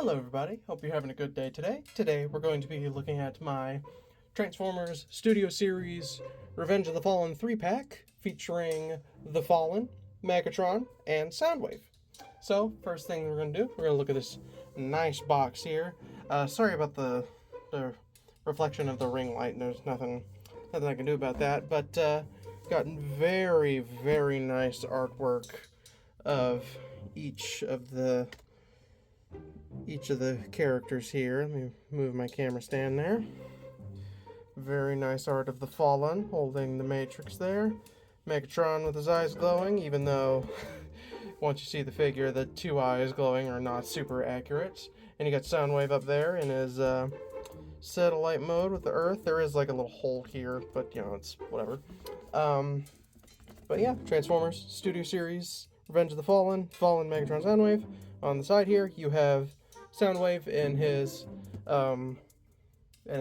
Hello everybody, hope you're having a good day today. Today we're going to be looking at my Transformers Studio Series Revenge of the Fallen 3-pack featuring The Fallen, Megatron, and Soundwave. So, first thing we're going to do, we're going to look at this nice box here. Sorry about the reflection of the ring light, there's nothing I can do about that, but got very, very nice artwork of each of the characters here. Let me move my camera stand there. Very nice art of the Fallen holding the Matrix there. Megatron with his eyes glowing, even though once you see the figure, the two eyes glowing are not super accurate. And you got Soundwave up there in his satellite mode with the Earth. There is like a little hole here, but you know, it's whatever. But yeah, Transformers Studio Series Revenge of the Fallen, Megatron, Soundwave. On the side here, you have Soundwave in his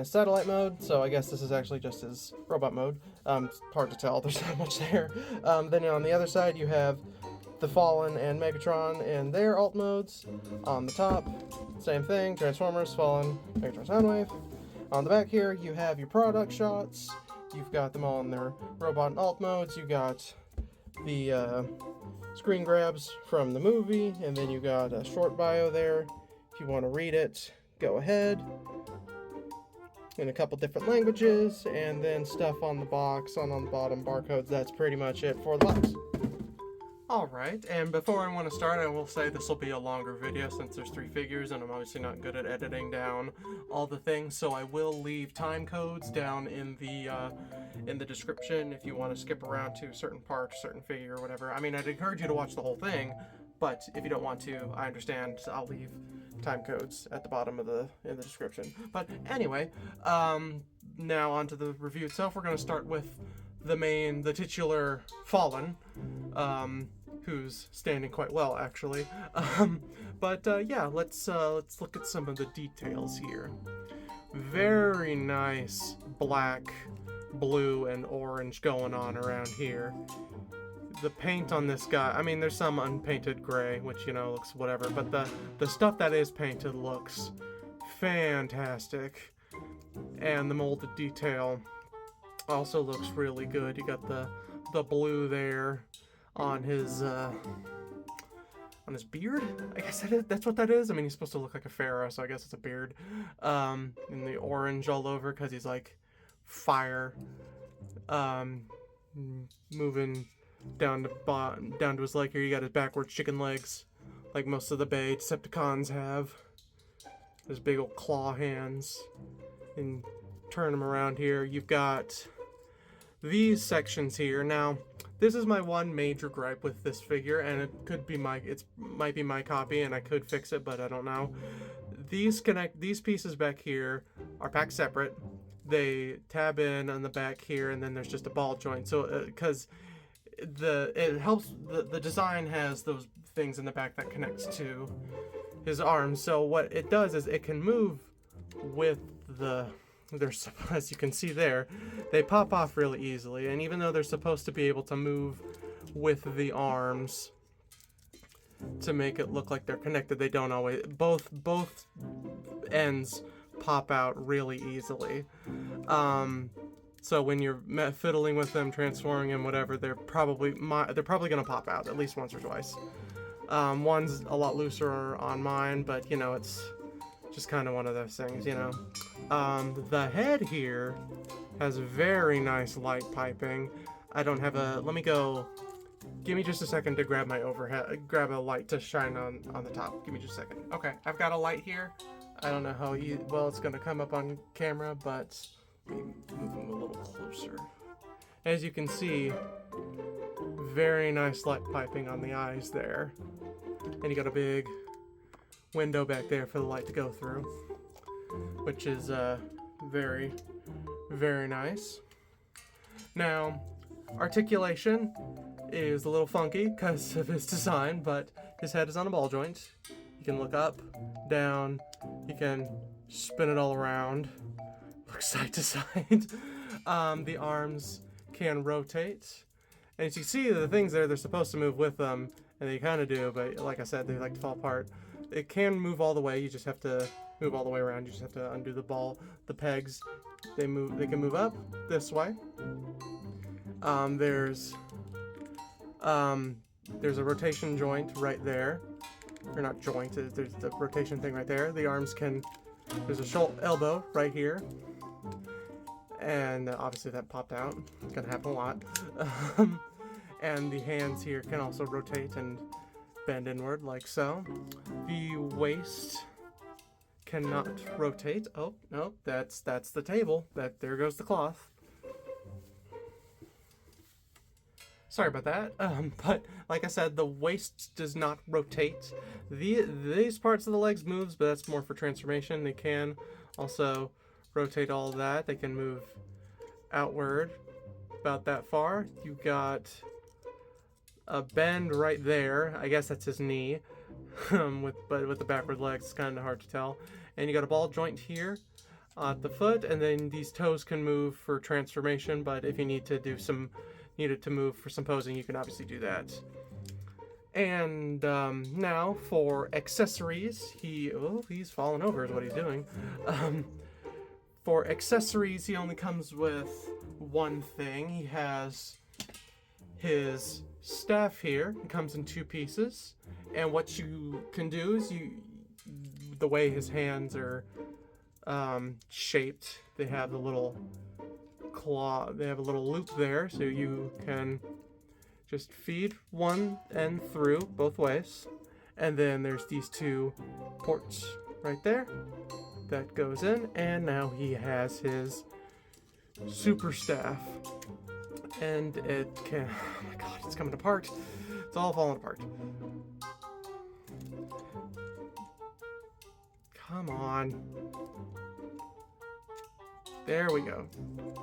satellite mode, so I guess this is actually just his robot mode. It's hard to tell, there's not much there. Then on the other side, you have the Fallen and Megatron in their alt modes. On the top, same thing, Transformers, Fallen, Megatron, Soundwave. On the back here, you have your product shots. You've got them all in their robot and alt modes. You got the screen grabs from the movie, and then you got a short bio there. If you want to read it, go ahead. In a couple different languages, and then stuff on the box, on the bottom, barcodes. That's pretty much it for the box. Alright, and before I want to start, I will say this will be a longer video since there's 3 figures, and I'm obviously not good at editing down all the things, so I will leave time codes down in the description if you want to skip around to certain part, certain figure, or whatever. I mean, I'd encourage you to watch the whole thing, but if you don't want to, I understand. I'll leave time codes at the bottom of in the description. But anyway, now onto the review itself. We're going to start with the titular Fallen, who's standing quite well actually. Yeah, let's look at some of the details here. Very nice black, blue, and orange going on around here. The paint on this guy, I mean, there's some unpainted gray, which, you know, looks whatever, but the stuff that is painted looks fantastic. And the molded detail also looks really good. You got the blue there on his beard, I guess that's what that is. I mean, he's supposed to look like a pharaoh, so I guess it's a beard. And the orange all over because he's like fire. Moving down to his leg here, you got his backwards chicken legs, like most of the Bay Decepticons have. His big old claw hands. And turn them around here. You've got these sections here. Now, this is my one major gripe with this figure, and it might be my copy, and I could fix it, but I don't know. These pieces back here are packed separate. They tab in on the back here, and then there's just a ball joint. So, because it helps, the design has those things in the back that connects to his arms. So what it does is it can move with as you can see there, they pop off really easily, and even though they're supposed to be able to move with the arms to make it look like they're connected, they don't always. Both ends pop out really easily. So when you're fiddling with them, transforming them, whatever, they're probably gonna pop out at least once or twice. One's a lot looser on mine, but you know, it's just kind of one of those things, you know. The head here has very nice light piping. I don't have let me go, give me just a second to grab my grab a light to shine on the top. Give me just a second. Okay, I've got a light here. I don't know how well it's gonna come up on camera, but let me move them a little closer. As you can see, very nice light piping on the eyes there. And you got a big window back there for the light to go through, which is very, very nice. Now, articulation is a little funky because of his design, but his head is on a ball joint. You can look up, down, you can spin it all around, look side to side. The arms can rotate, and as you see, the things there, they're supposed to move with them, and they kind of do, but like I said, they like to fall apart. It can move all the way. You just have to move all the way around. You just have to undo the pegs. They can move up this way. There's a rotation joint right there. Or not joint, there's the rotation thing right there. The arms there's a elbow right here. And obviously that popped out. It's gonna happen a lot. And the hands here can also rotate and bend inward like so. The waist cannot rotate. Oh, no, that's the table. There goes the cloth. Sorry about that. But like I said, the waist does not rotate. These parts of the legs moves, but that's more for transformation. They can also rotate all of that. They can move outward about that far. You got a bend right there. I guess that's his knee. But with the backward legs, it's kind of hard to tell. And you got a ball joint here at the foot, and then these toes can move for transformation. But if you need it to move for some posing, you can obviously do that. And now for accessories, he's falling over is what he's doing. For accessories, he only comes with one thing. He has his staff here. It comes in 2 pieces. And what you can do is the way his hands are shaped, they have the little claw, they have a little loop there, so you can just feed one end through both ways. And then there's these 2 ports right there that goes in, and now he has his super staff. And it can, oh my god, it's coming apart. It's all falling apart. Come on. There we go.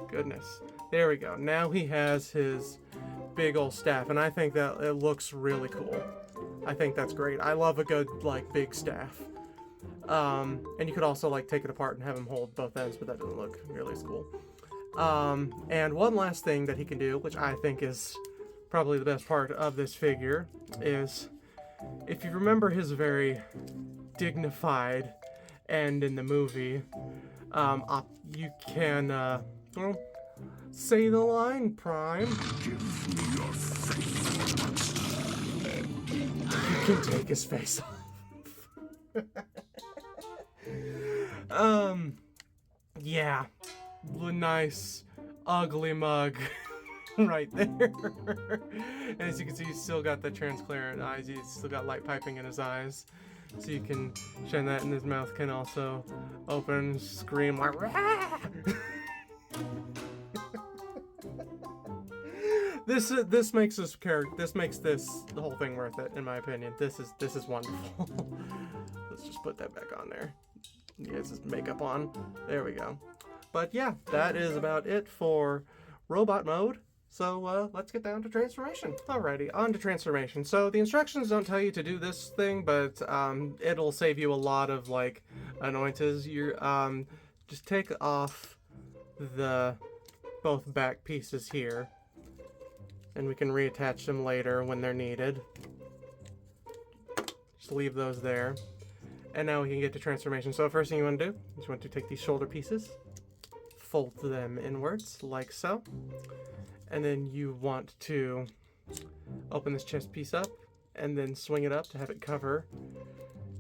Goodness. There we go. Now he has his big old staff, and I think that it looks really cool. I think that's great. I love a good, like, big staff. And you could also, like, take it apart and have him hold both ends, but that doesn't look nearly as cool. And one last thing that he can do, which I think is probably the best part of this figure, is if you remember his very dignified end in the movie, you can, well, say the line, Prime. Give me your face. You can take his face off. Yeah. Nice, ugly mug right there. And as you can see, he's still got the transparent eyes. He's still got light piping in his eyes. So you can shine that, and his mouth can also open, scream like Rah! This makes the whole thing worth it, in my opinion. This is wonderful. Let's just put that back on there. He has his makeup on. There we go. But yeah, that is about it for robot mode. So let's get down to transformation. Alrighty, on to transformation. So the instructions don't tell you to do this thing, but it'll save you a lot of like annoyances. You just take off both back pieces here, and we can reattach them later when they're needed. Just leave those there. And now we can get to transformation. So the first thing you want to do is you want to take these shoulder pieces, fold them inwards like so. And then you want to open this chest piece up and then swing it up to have it cover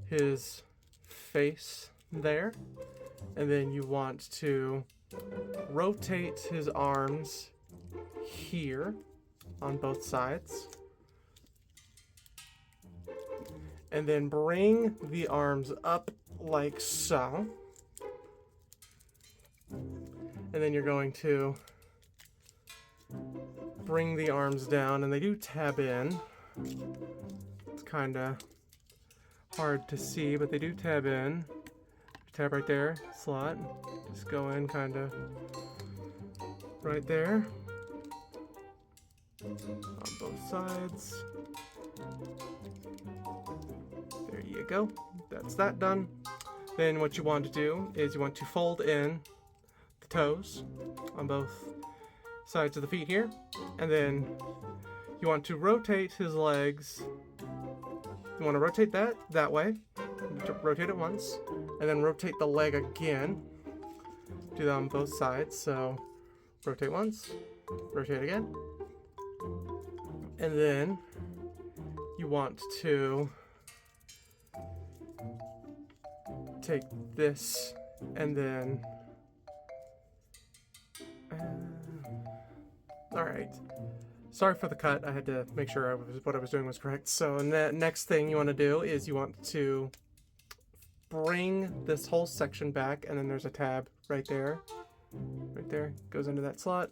his face there. And then you want to rotate his arms here on both sides. And then bring the arms up like so. And then you're going to bring the arms down, and they do tab in. It's kind of hard to see, but they do tab in. Tab right there, slot. Just go in kind of right there. On both sides. There you go. That's that done. Then what you want to do is you want to fold in the toes on both sides of the feet here, and then you want to rotate his legs. You want to rotate that way, rotate it once, and then rotate the leg again. Do that on both sides. So rotate once, rotate again, and then you want to take this and then all right, sorry for the cut. I had to make sure what I was doing was correct. So the next thing you want to do is you want to bring this whole section back, and then there's a tab right there, goes into that slot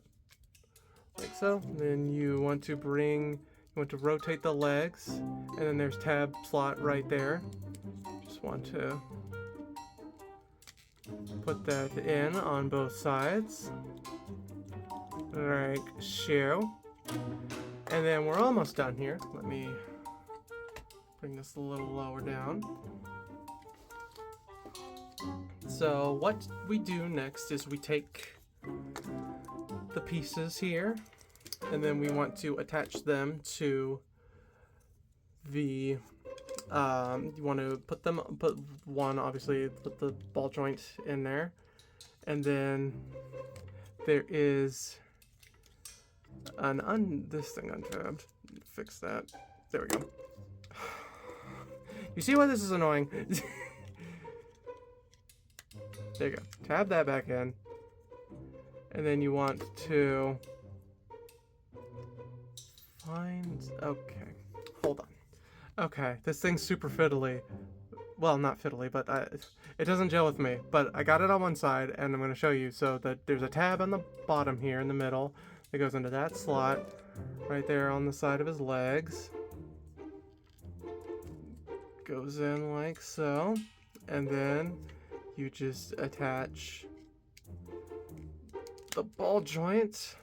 like so. And then you want to rotate the legs, and then there's tab slot right there. Just want to put that in on both sides like so. And then we're almost done here. Let me bring this a little lower down. So what we do next is we take the pieces here, and then we want to attach them to the you want to put one, obviously put the ball joint in there, and then there is this thing untabbed. Fix that. There we go. You see why this is annoying? There you go. Tab that back in. And then you want to okay. Hold on. Okay, this thing's super fiddly. Well, not fiddly, but it doesn't gel with me. But I got it on one side, and I'm going to show you. So that there's a tab on the bottom here in the middle that goes into that slot right there on the side of his legs. Goes in like so, and then you just attach the ball joint,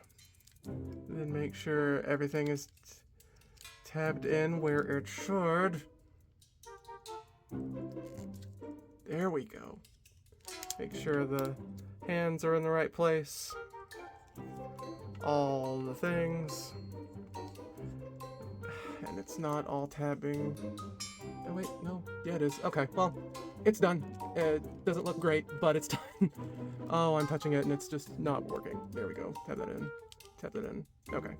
then make sure everything is tabbed in where it should. There we go. Make sure the hands are in the right place. All the things. And it's not all tabbing. Oh wait, no. Yeah, it is. Okay, well, it's done. It doesn't look great, but it's done. Oh, I'm touching it and it's just not working. There we go. Tab that in. Tab that in. Okay.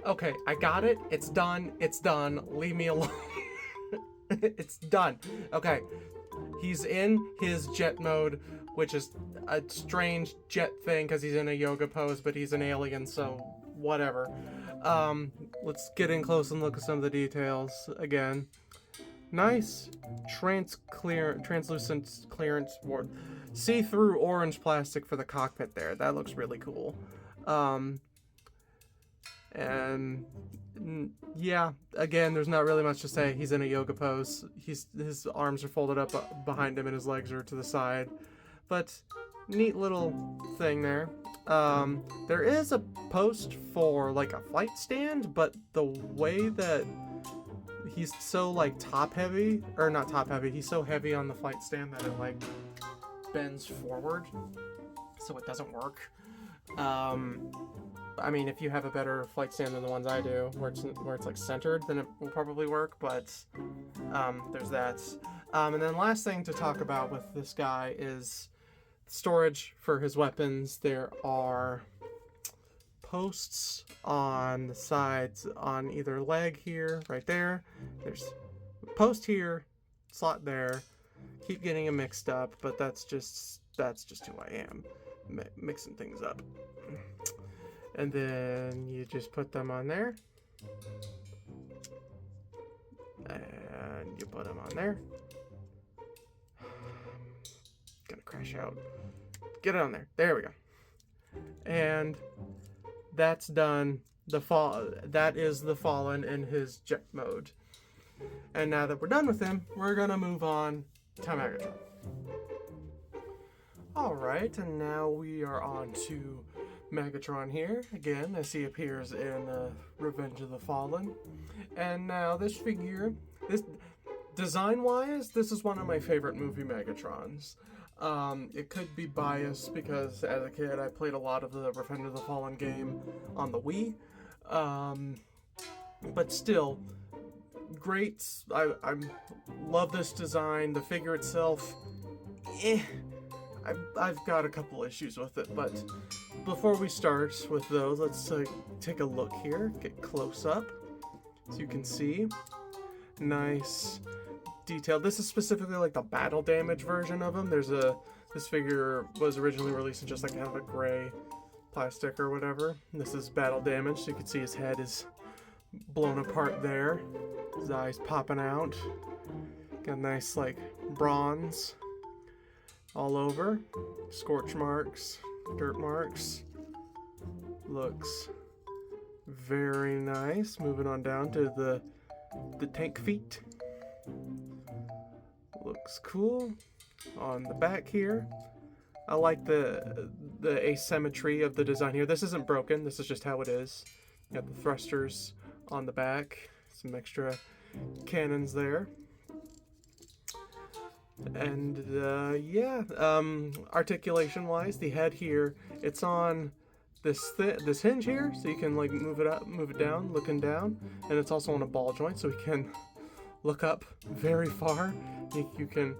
Okay, I got it. It's done. It's done. Leave me alone. It's done. Okay. He's in his jet mode, which is a strange jet thing because he's in a yoga pose, but he's an alien, so whatever. Let's get in close and look at some of the details again. Nice translucent clearance board. See-through orange plastic for the cockpit there. That looks really cool. And yeah, again, there's not really much to say. He's in a yoga pose. His arms are folded up behind him and his legs are to the side. But neat little thing there. There is a post for like a flight stand, but the way that he's so like top heavy, or not top heavy, he's so heavy on the flight stand that it like bends forward, so it doesn't work. I mean, if you have a better flight stand than the ones I do, where it's like centered, then it will probably work, but there's that. And then last thing to talk about with this guy is storage for his weapons. There are posts on the sides on either leg here, right there. There's a post here, slot there. Keep getting them mixed up, but that's just who I am, mixing things up. And then you just put them on there. And you put them on there. Gonna crash out. Get it on there. There we go. And that's done. That is the Fallen in his jet mode. And now that we're done with him, we're gonna move on to Megatron. Alright, and now we are on to Megatron here, again, as he appears in Revenge of the Fallen. And now this figure, design-wise, this is one of my favorite movie Megatrons. It could be biased because as a kid I played a lot of the Revenge of the Fallen game on the Wii. But still, great. I love this design. The figure itself, I've got a couple issues with it. But before we start with those, let's take a look here. Get close up so you can see. Nice detail. This is specifically like the battle damage version of him. This figure was originally released in just like kind of a gray plastic or whatever. This is battle damage, so you can see his head is blown apart there. His eyes popping out. Got nice like bronze all over. Scorch marks, dirt marks. Looks very nice. Moving on down to the tank feet. Looks cool. On the back here, I like the asymmetry of the design here. This isn't broken. This is just how it is. You got the thrusters on the back, some extra cannons there, and yeah. Articulation wise, the head here, it's on this hinge here, so you can like move it up, move it down, looking down, and it's also on a ball joint, so we can look up very far. You can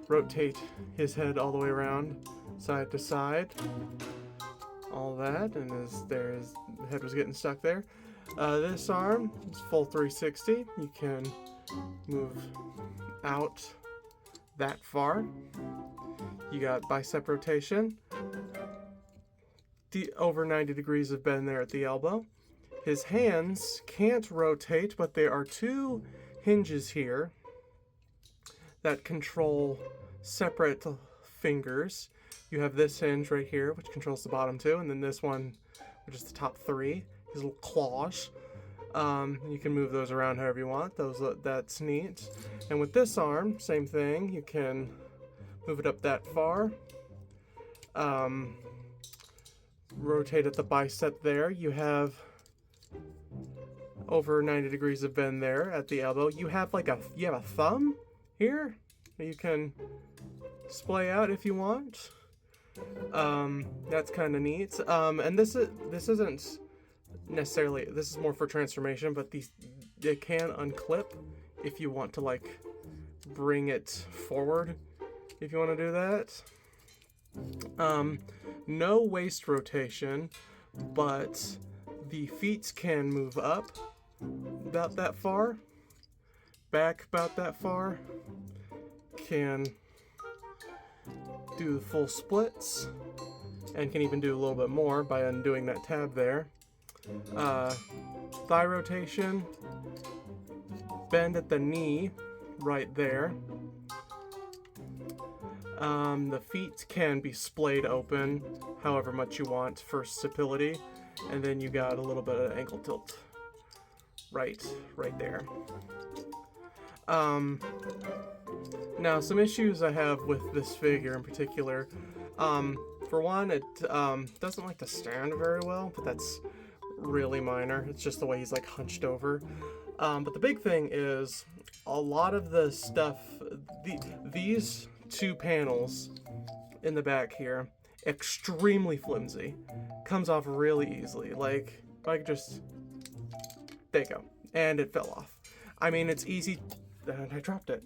rotate his head all the way around, side to side, all that, and the head was getting stuck there. This arm is full 360. You can move out that far. You got bicep rotation, over 90 degrees of bend there at the elbow. His hands can't rotate, but there are two hinges here that control separate fingers. You have this hinge right here, which controls the bottom two, and then this one, which is the top three, his little claws. You can move those around however you want. That's neat. And with this arm, same thing. You can move it up that far. Rotate at the bicep there. You have over 90 degrees of bend there at the elbow. You have a thumb here that you can splay out if you want. That's kind of neat. And this isn't necessarily, this is more for transformation, but they can unclip if you want to like bring it forward if you want to do that. No waist rotation, but the feet can move up about that far, back about that far, can do the full splits, and can even do a little bit more by undoing that tab there. Thigh rotation, bend at the knee right there. The feet can be splayed open however much you want for stability, and then you got a little bit of ankle tilt right there. Now some issues I have with this figure in particular. For one, it doesn't like to stand very well, but that's really minor. It's just the way he's like hunched over. But the big thing is a lot of the stuff, these two panels in the back here, extremely flimsy. Comes off really easily. Like, if I could just, there you go. And it fell off. I mean, it's easy, and I dropped it.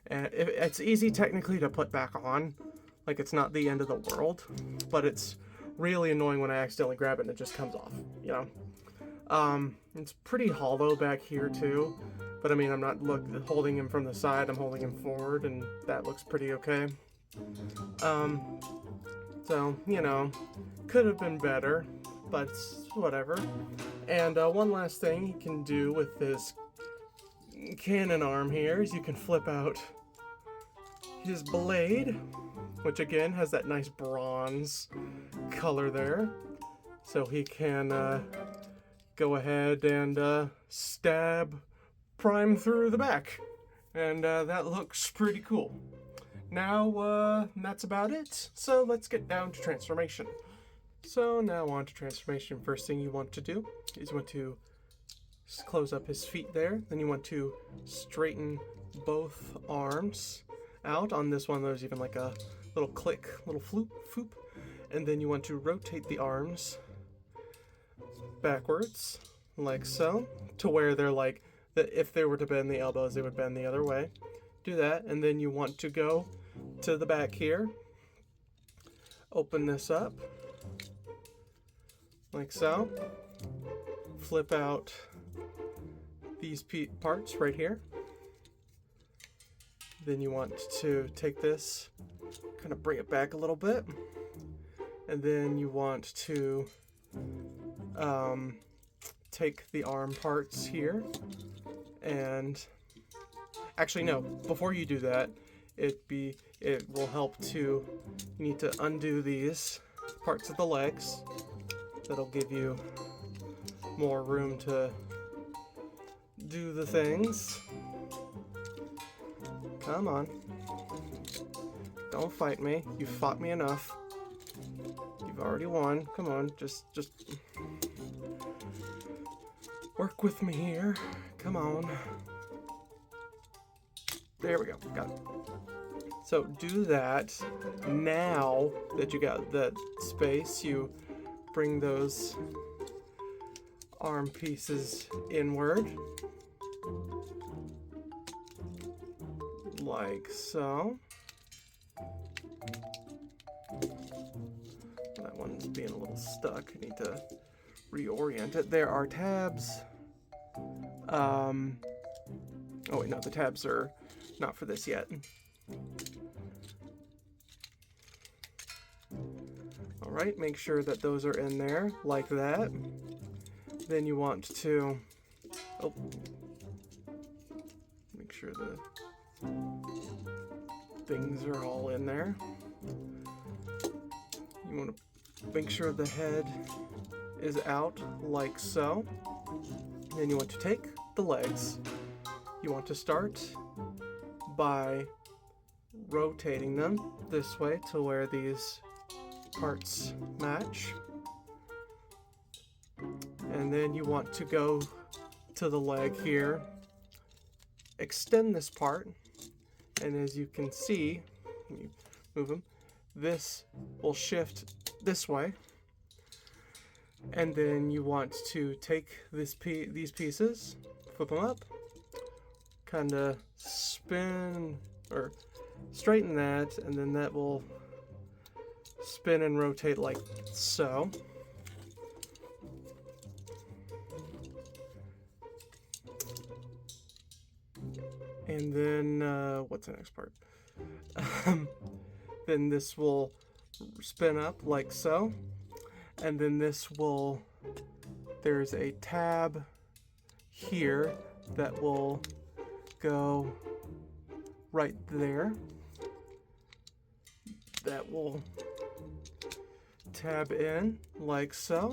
And it's easy technically to put back on. Like, it's not the end of the world, but it's really annoying when I accidentally grab it and it just comes off, you know? It's pretty hollow back here too, but I mean, I'm not holding him from the side, I'm holding him forward, and that looks pretty okay. So, you know, could have been better, but whatever. And one last thing you can do with this cannon arm here is you can flip out his blade, which again has that nice bronze color there, so he can go ahead and stab Prime through the back, and that looks pretty cool. Now that's about it, so let's get down to transformation. So now on to transformation. First thing you want to do is you want to close up his feet there, then you want to straighten both arms out. On this one there's even like a little click, little floop, foop, and then you want to rotate the arms backwards, like so, to where they're like, that if they were to bend the elbows, they would bend the other way. Do that, and then you want to go to the back here, open this up, like so, flip out these parts right here. Then you want to take this, kind of bring it back a little bit, and then you want to take the arm parts here, and actually no, before you do that, it will help to, you need to undo these parts of the legs. That'll give you more room to do the things. Come on. Don't fight me. You fought me enough. You've already won. Come on, just work with me here. Come on. There we go. Got it. So do that. Now that you got that space, you bring those arm pieces inward. Like so. That one's being a little stuck. I need to reorient it. There are tabs. Oh wait, no, the tabs are not for this yet. Alright, make sure that those are in there, like that. Then you want to, make sure the things are all in there. You want to make sure the head is out, like so. Then you want to take the legs. You want to start by rotating them this way to where these parts match. And then you want to go to the leg here, extend this part, and as you can see, when you move them, this will shift this way. And then you want to take these pieces, flip them up, kind of spin or straighten that, and then that will spin and rotate like so. And then, what's the next part? Then this will spin up like so. And then this will, there's a tab here that will go right there. That will tab in like so.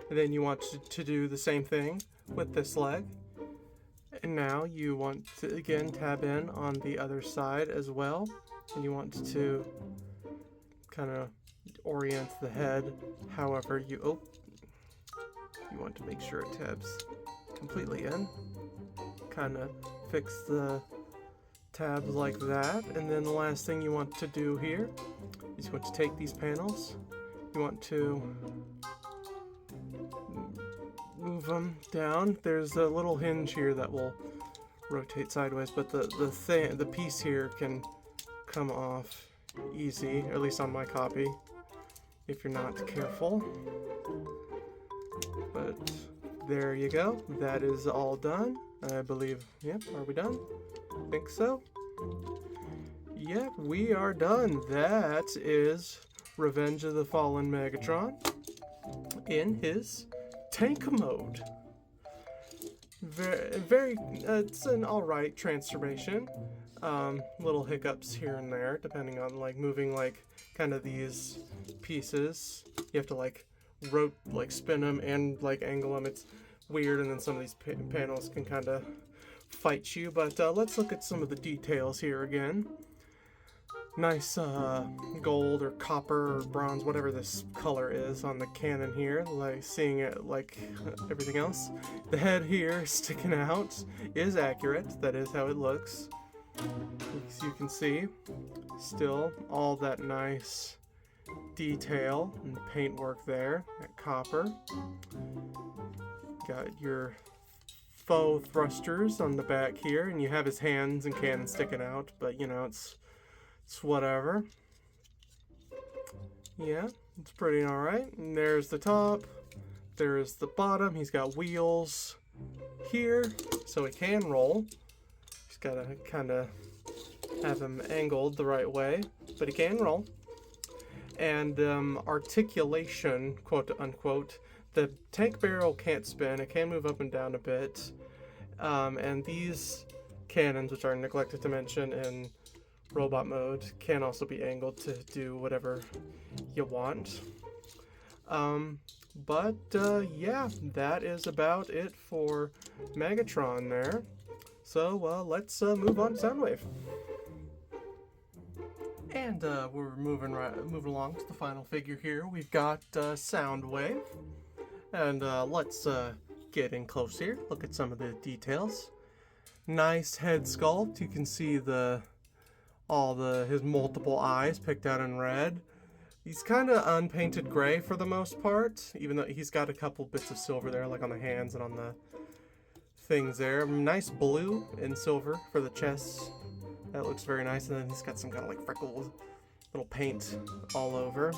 And then you want to do the same thing with this leg. And now you want to again tab in on the other side as well. And you want to kind of orient the head however you want to make sure it tabs completely in. Kind of fix the tabs like that. And then the last thing you want to do here is you want to take these panels. You want to move them down. There's a little hinge here that will rotate sideways, but the piece here can come off easy, or at least on my copy, if you're not careful. But there you go. That is all done. I believe. Yep. Are we done? Think so. Yep, we are done. That is Revenge of the Fallen Megatron in his tank mode. Very, it's an alright transformation. Little hiccups here and there, depending on like moving like kind of these pieces. You have to like spin them and like angle them. It's weird, and then some of these panels can kind of fight you. But let's look at some of the details here again. Nice gold or copper or bronze, whatever this color is on the cannon here, like seeing it like everything else. The head here sticking out is accurate. That is how it looks. As you can see, still all that nice detail and paintwork there, that copper. Got your faux thrusters on the back here, and you have his hands and cannons sticking out, but you know, it's whatever. Yeah, it's pretty alright. And there's the top, there's the bottom. He's got wheels here, so he can roll. He's gotta kind of have him angled the right way, but he can roll. And articulation, quote unquote, the tank barrel can't spin, it can move up and down a bit. And these cannons, which are neglected to mention in robot mode, can also be angled to do whatever you want. Yeah, that is about it for Megatron there. So let's move on to Soundwave. And we're moving along to the final figure here. We've got Soundwave, and let's get in close here. Look at some of the details. Nice head sculpt. You can see his multiple eyes picked out in red. He's kind of unpainted gray for the most part, even though he's got a couple bits of silver there, like on the hands and on the things there. Nice blue and silver for the chest. That looks very nice, and then he's got some kind of like freckled little paint all over.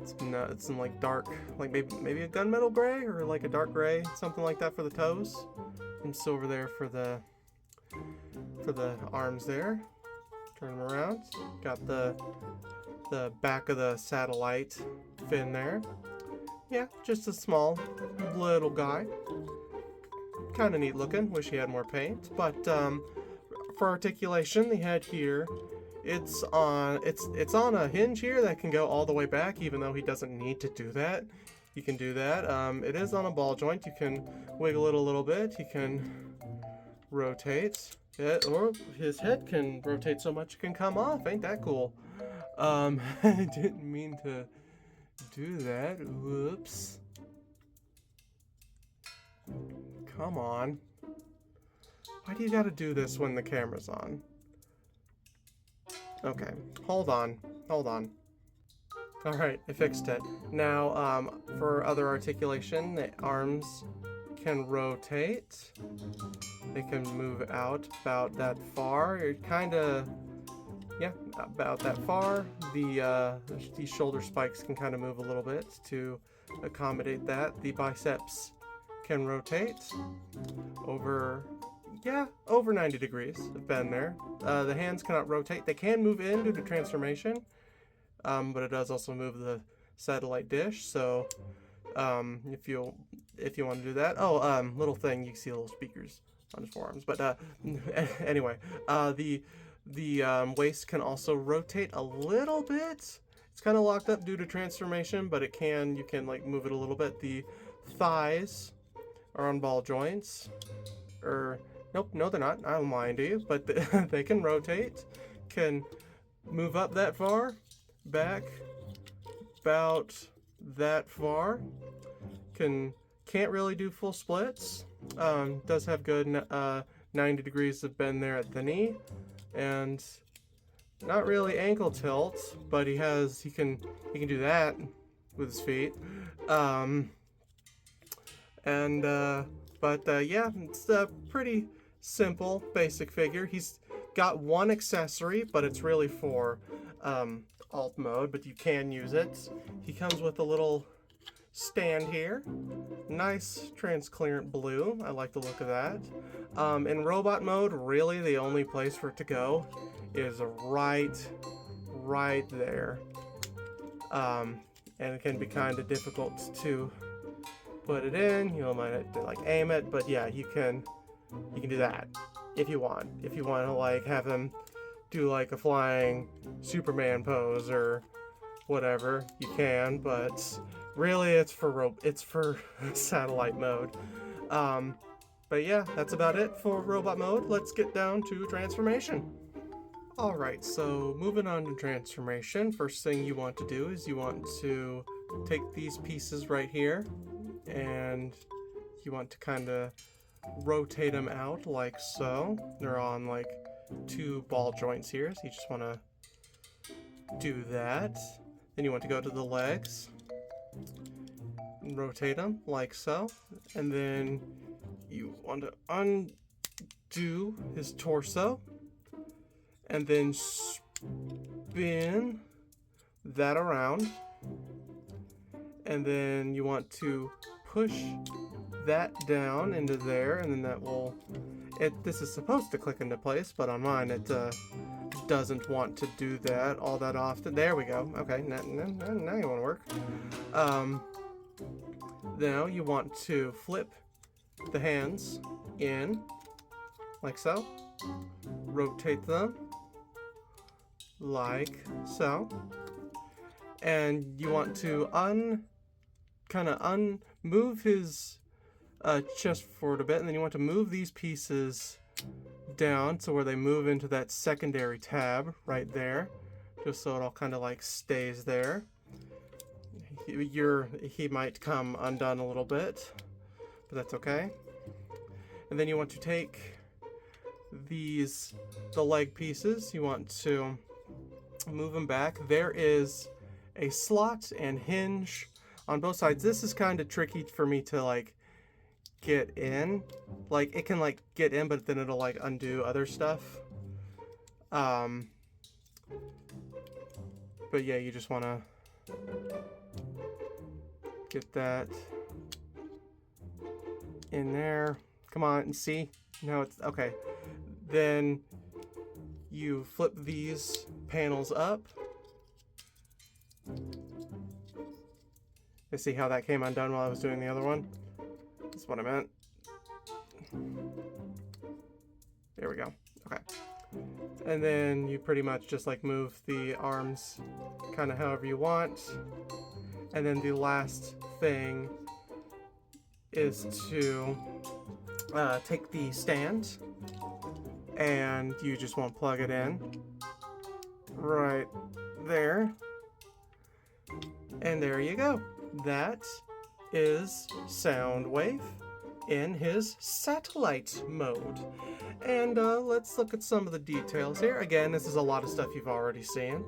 It's in like dark, like maybe a gunmetal gray or like a dark gray, something like that for the toes. Some silver there for the arms there. Turn them around. Got the back of the satellite fin there. Yeah, just a small little guy. Kind of neat looking. Wish he had more paint, but for articulation, the head here, it's on a hinge here that can go all the way back, even though he doesn't need to do that. He can do that. It is on a ball joint. You can wiggle it a little bit. He can rotate it, or his head can rotate so much it can come off. Ain't that cool? I didn't mean to do that. Whoops. Come on. Why do you gotta do this when the camera's on? Okay, hold on. Alright, I fixed it. Now, for other articulation, the arms can rotate. They can move out about that far. It kinda, yeah, about that far. These shoulder spikes can kind of move a little bit to accommodate that. The biceps can rotate over 90 degrees of bend there. The hands cannot rotate. They can move in due to transformation, but it does also move the satellite dish. So if you want to do that, little thing, you can see little speakers on his forearms. But anyway, the waist can also rotate a little bit. It's kind of locked up due to transformation, but you can like move it a little bit. The thighs are on ball joints, nope, no they're not, I'm lying to you, but they can rotate, can move up that far, back about that far, can't really do full splits, does have good 90 degrees of bend there at the knee, and not really ankle tilt, but he can do that with his feet, yeah, it's a pretty simple, basic figure. He's got one accessory, but it's really for alt mode, but you can use it. He comes with a little stand here. Nice transparent blue. I like the look of that. In robot mode, really the only place for it to go is right there. And it can be kind of difficult to put it in. You might have to like aim it, but yeah, you can do that if you want. If you want to like have him do like a flying Superman pose or whatever, you can, but really it's for satellite mode. But yeah, that's about it for robot mode. Let's get down to transformation. Alright, so moving on to transformation, first thing you want to do is you want to take these pieces right here, and you want to kind of rotate them out like so. They're on like 2 ball joints here, so you just want to do that. Then you want to go to the legs, rotate them like so, and then you want to undo his torso, and then spin that around, and then you want to push that down into there, and then that will, this is supposed to click into place, but on mine it doesn't want to do that all that often. There we go. Okay, now you want to work. Now you want to flip the hands in like so, rotate them like so, and you want to move his chest forward a bit, and then you want to move these pieces down so where they move into that secondary tab right there, just so it all kind of like stays there. He might come undone a little bit, but that's okay. And then you want to take the leg pieces, you want to move them back. There is a slot and hinge on both sides. This is kind of tricky for me to like get in. Like it can like get in, but then it'll like undo other stuff. But yeah, you just want to get that in there. Come on, and see? Now it's okay. Then you flip these panels up. You see how that came undone while I was doing the other one? That's what I meant. There we go. Okay. And then you pretty much just like move the arms kind of however you want. And then the last thing is to take the stand, and you just want to plug it in right there. And there you go. That is Soundwave in his satellite mode. And let's look at some of the details here. Again, this is a lot of stuff we've already seen.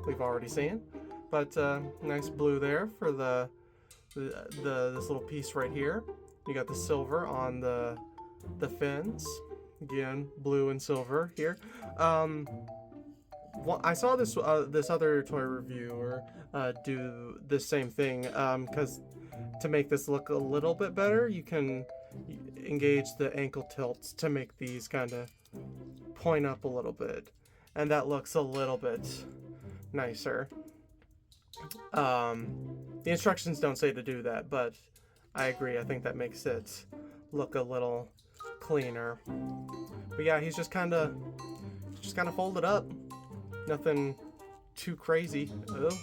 But nice blue there for this little piece right here. You got the silver on the fins. Again, blue and silver here. I saw this other toy reviewer do the same thing, because to make this look a little bit better, you can engage the ankle tilts to make these kind of point up a little bit, and that looks a little bit nicer. The instructions don't say to do that, but I agree. I think that makes it look a little cleaner. But yeah, he's just kind of folded up. Nothing too crazy. Oh.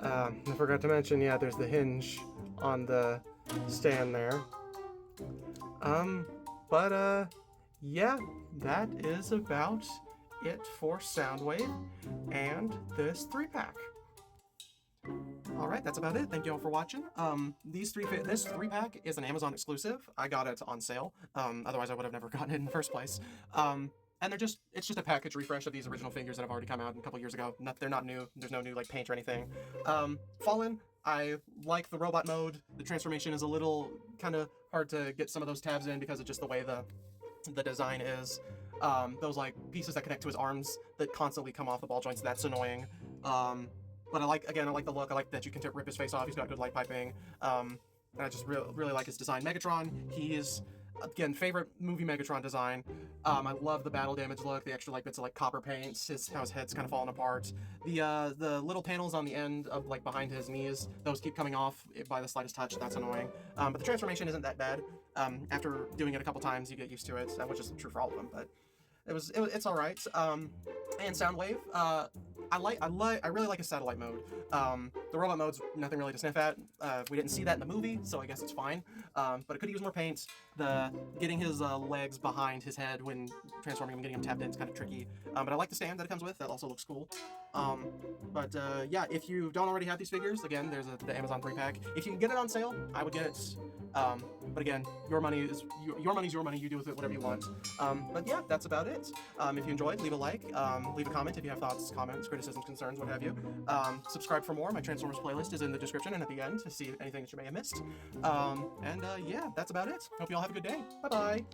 I forgot to mention, yeah, there's the hinge on the stand there. Yeah, that is about it for Soundwave and this 3-pack. Alright, that's about it. Thank you all for watching. This 3-pack is an Amazon exclusive. I got it on sale. Otherwise I would have never gotten it in the first place. And it's just a package refresh of these original figures that have already come out a couple years ago. They're not new. There's no new like paint or anything. Fallen, I like the robot mode. The transformation is a little kind of hard to get some of those tabs in because of just the way the design is. Those like pieces that connect to his arms that constantly come off the ball joints, that's annoying. But I like the look. I like that you can rip his face off. He's got good light piping. And I just really like his design. Megatron, he is, again, favorite movie Megatron design. I love the battle damage look, the extra like bits of like copper paints, how his head's kind of falling apart. The little panels on the end of like behind his knees, those keep coming off by the slightest touch. That's annoying. But the transformation isn't that bad. After doing it a couple times, you get used to it, which is true for all of them. But it's all right. And Soundwave, I really like his satellite mode. The robot mode's nothing really to sniff at. We didn't see that in the movie, so I guess it's fine. But it could use more paint. Getting his legs behind his head when transforming him, getting him tapped in is kind of tricky. But I like the stand that it comes with. That also looks cool. Yeah, if you don't already have these figures, again, there's the Amazon 3-pack. If you can get it on sale, I would get it. But again, your money's your money. You do with it whatever you want. But yeah, that's about it. If you enjoyed, leave a like, leave a comment if you have thoughts, comments, criticisms, concerns, what have you. Subscribe for more. My Transformers playlist is in the description and at the end to see anything that you may have missed. Yeah, that's about it. Hope you all have a good day. Bye bye.